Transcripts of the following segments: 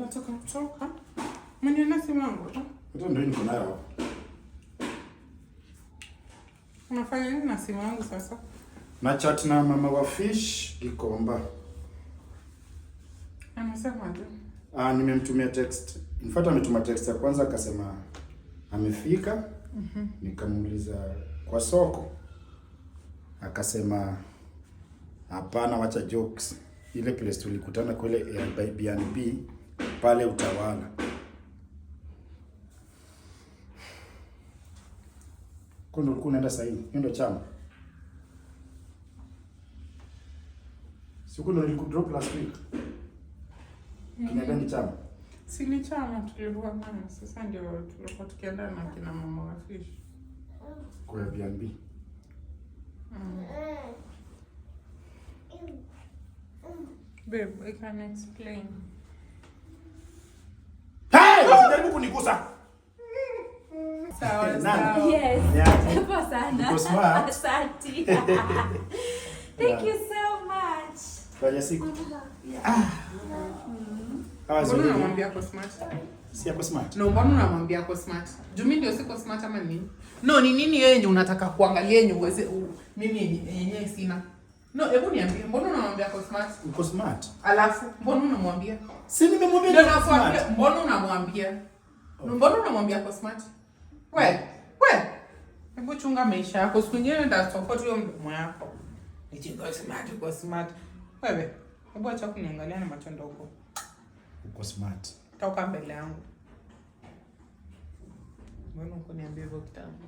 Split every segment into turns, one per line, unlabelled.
Unataka kutoka? Mniona simu yangu?
Hata ndio niko nayo.
Unafanya nini na simu yangu sasa?
Na chat na mama wa Fish Gikomba.
Anasema aje?
Nimemtumia text. In fact ametuma text ya kwanza akasema amefika. Nikamuuliza kwa soko. Akasema hapana, wacha jokes. Ile place tulikutana kule Airbnb pale Utawala. Kuna ulikuwa unaenda sasa hivi? Ndio chama. Siku ndio nilikudrop last week. Kinaenda ni chama.
Si ni chama tulikuwa nayo. Sasa ndio tulikuwa tukienda na kina mama wa Fish.
Kwa Airbnb.
Babe, I can explain.
Hey! Usijaribu kunigusa.
Sawa,
Nani?
sawa.
Yes.
Yeah.
Poa sana.
Uko smart.
Asante. Thank you so much.
Kwa siku.
Mbona unamwambia ako smart?
Si yako smart.
No, mbona unamwambia ako smart? Juu mimi ndio siko smart ama nini? No, ni nini yeye yenye unataka kuangalia yenye uweze mimi yenyewe sina. No, hebu niambie, mbona unamwambia ako smart?
Uko smart.
Alafu mbona unamwambia?
Si nimemwambia
Ndio
uko
nakwambia,
smart.
mbona unamwambia? Mbona unamwambia ako smart? We. Hebu chunga maisha yako. Siku nyingine ndio support hiyo mdomo yako. Nijingo smart, uko smart. Wewe, hebu acha kuniangalia na macho ndogo.
Uko smart.
Toka mbele yangu. Mbona uko niambia hivyo kitambo?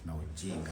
Na ujinga.